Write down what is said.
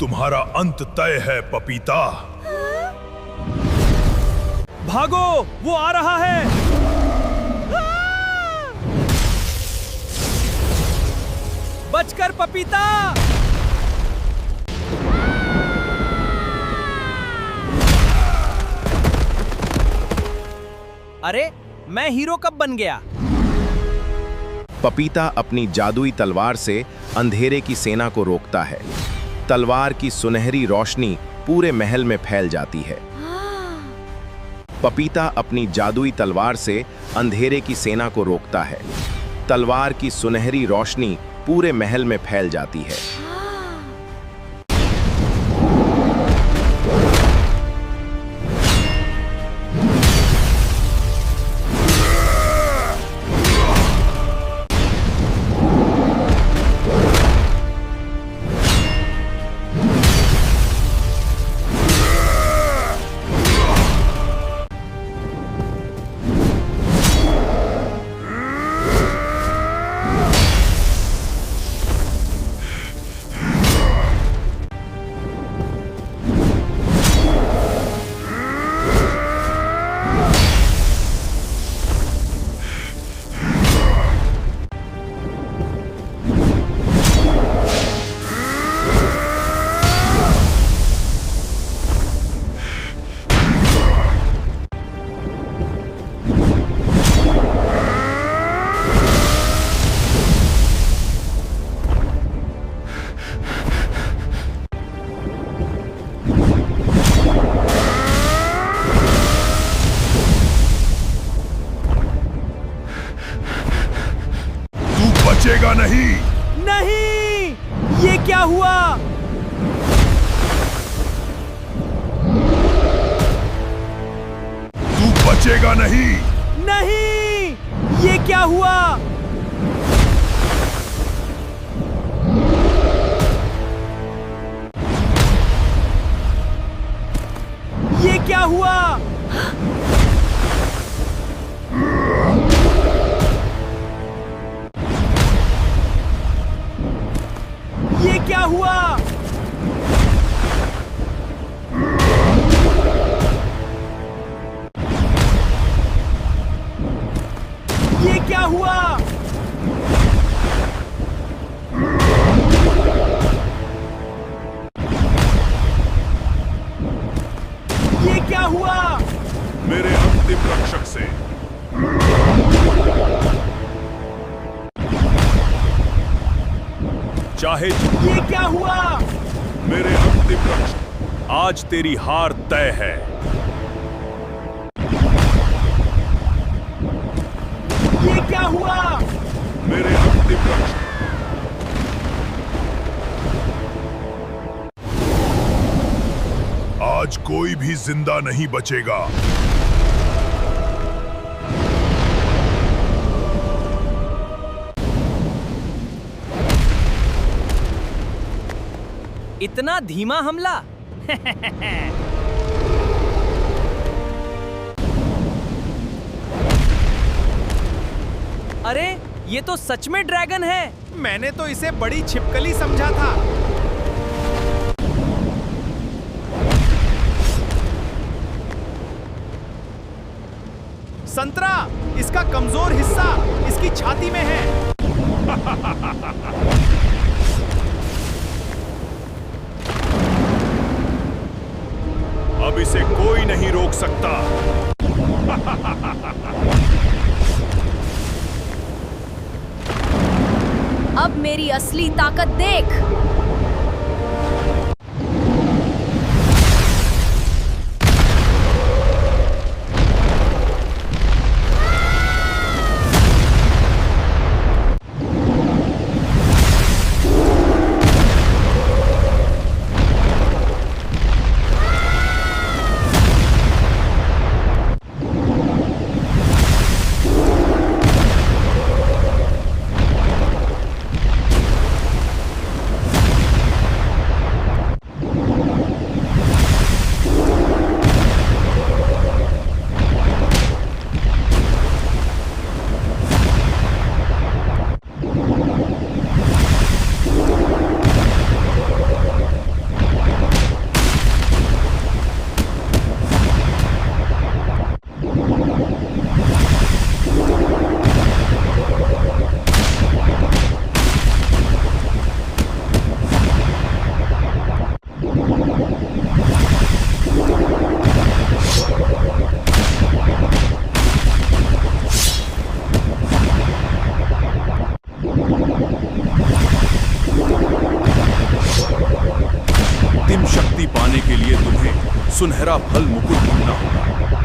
तुम्हारा अंत तय है पपीता। भागो, वो आ रहा है। बचकर पपीता। अरे, मैं हीरो कब बन गया? पपीता अपनी जादुई तलवार से अंधेरे की सेना को रोकता है। तलवार की सुनहरी रोशनी पूरे महल में फैल जाती है। पपीता अपनी जादुई तलवार से अंधेरे की सेना को रोकता है। तलवार की सुनहरी रोशनी पूरे महल में फैल जाती है। बचेगा नहीं। नहीं, ये क्या हुआ? तू बचेगा नहीं। नहीं, ये क्या हुआ? ये क्या हुआ? ये क्या हुआ? ये क्या हुआ? ये क्या हुआ? मेरे अंतिम रक्षक से। चाहे ये क्या हुआ? मेरे अंतिम रक्षक। आज तेरी हार तय है। ये क्या हुआ? मेरे अंतिम रक्षक। आज कोई भी जिंदा नहीं बचेगा। इतना धीमा हमला? अरे, ये तो सच में ड्रैगन है। मैंने तो इसे बड़ी छिपकली समझा था। संतरा, इसका कमजोर हिस्सा इसकी छाती में है। अब इसे कोई नहीं रोक सकता। अब मेरी असली ताकत देख। के लिए तुम्हें सुनहरा फल मुकुट ढूंढना होगा।